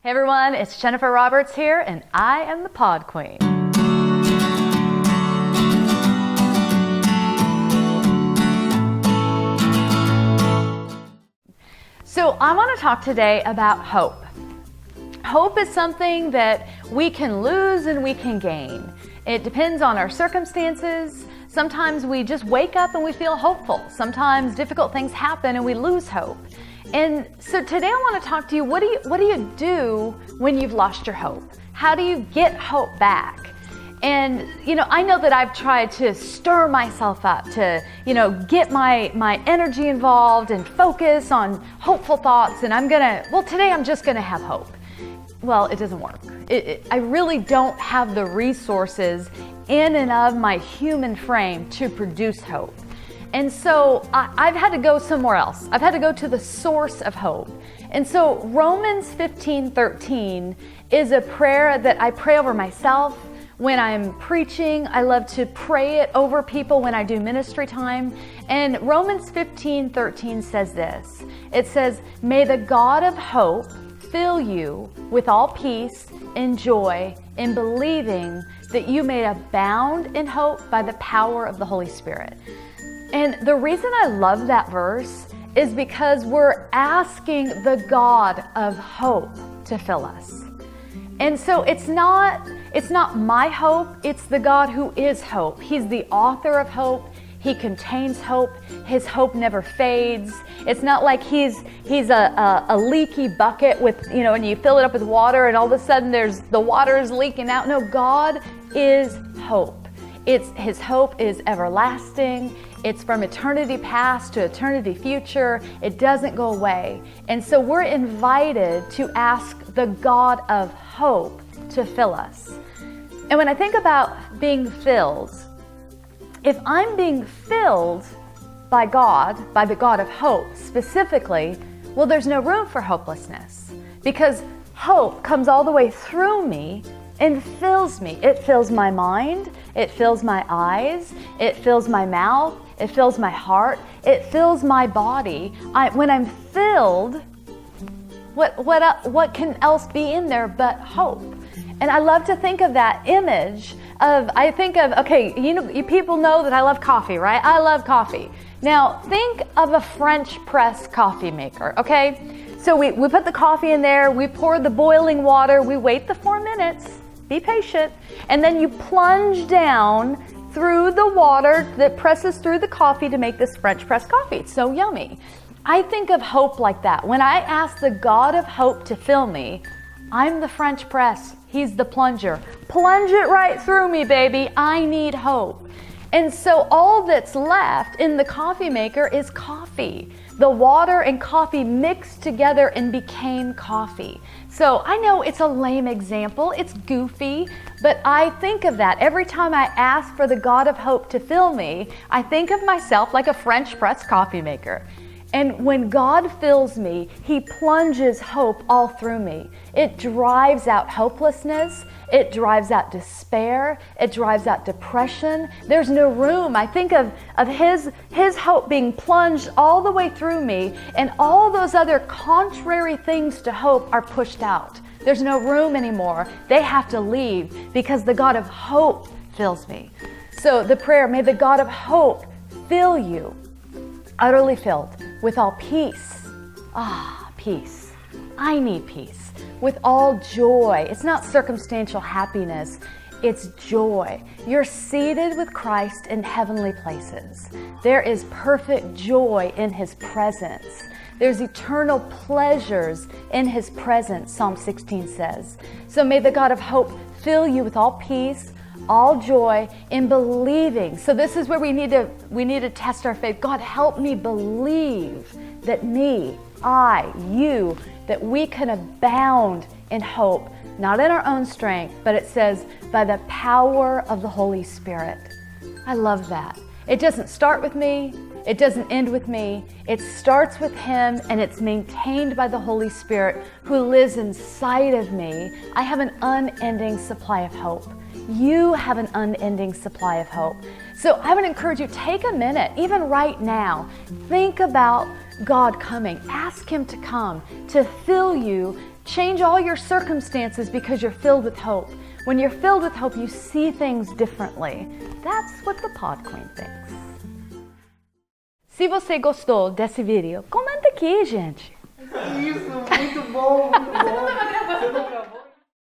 Hey everyone, it's Jennifer Roberts here, and I am the Pod Queen. So I want to talk today about hope. Hope is something that we can lose and we can gain. It depends on our circumstances. Sometimes we just wake up and we feel hopeful. Sometimes difficult things happen and we lose hope. And so today I want to talk to you, what do you do when you've lost your hope? How do you get hope back? And, I know that I've tried to stir myself up to, get my energy involved and focus on hopeful thoughts. And today I'm just going to have hope. Well, it doesn't work. I really don't have the resources in and of my human frame to produce hope. And so I've had to go somewhere else. I've had to go to the source of hope. And so Romans 15:13 is a prayer that I pray over myself when I'm preaching. I love to pray it over people when I do ministry time. And Romans 15:13 says this. It says, "May the God of hope fill you with all peace and joy in believing that you may abound in hope by the power of the Holy Spirit." And the reason I love that verse is because we're asking the God of hope to fill us. And so it's not my hope, it's the God who is hope. He's the author of hope. He contains hope. His hope never fades. It's not like he's a leaky bucket with, and you fill it up with water and all of a sudden the water is leaking out. No, God is hope. His hope is everlasting. It's from eternity past to eternity future. It doesn't go away. And so we're invited to ask the God of hope to fill us. And when I think about being filled, if I'm being filled by God, by the God of hope specifically, well, there's no room for hopelessness because hope comes all the way through me and fills me. It fills my mind, it fills my eyes, it fills my mouth, it fills my heart, it fills my body. When I'm filled, what can else be in there but hope? And I love to think of that image you people know that I love coffee, right? I love coffee. Now think of a French press coffee maker, okay? So we put the coffee in there, we pour the boiling water, we wait the 4 minutes, be patient, and then you plunge down through the water that presses through the coffee to make this French press coffee. It's so yummy. I think of hope like that. When I ask the God of hope to fill me, I'm the French press. He's the plunger. Plunge it right through me, baby. I need hope. And so all that's left in the coffee maker is coffee. The water and coffee mixed together and became coffee. So I know it's a lame example, it's goofy, but I think of that. Every time I ask for the God of hope to fill me, I think of myself like a French press coffee maker. And when God fills me, He plunges hope all through me. It drives out hopelessness. It drives out despair. It drives out depression. There's no room. I think of His hope being plunged all the way through me, and all those other contrary things to hope are pushed out. There's no room anymore. They have to leave because the God of hope fills me. So the prayer, may the God of hope fill you, utterly filled, with all peace. Peace. I need peace. With all joy. It's not circumstantial happiness. It's joy. You're seated with Christ in heavenly places. There is perfect joy in His presence. There's eternal pleasures in His presence, Psalm 16 says. So may the God of hope fill you with all peace, all joy in believing. So this is where we need to test our faith. God, help me believe that that we can abound in hope, not in our own strength, but it says by the power of the Holy Spirit. I love that. It doesn't start with me. It doesn't end with me. It starts with Him, and it's maintained by the Holy Spirit who lives inside of me. I have an unending supply of hope. You have an unending supply of hope. So I would encourage you, take a minute, even right now, think about God coming. Ask Him to come, to fill you Change all your circumstances because you're filled with hope. When you're filled with hope, you see things differently. That's what the Pod Queen thinks. Se você gostou desse vídeo, comenta aqui, gente. Isso, muito bom, muito bom.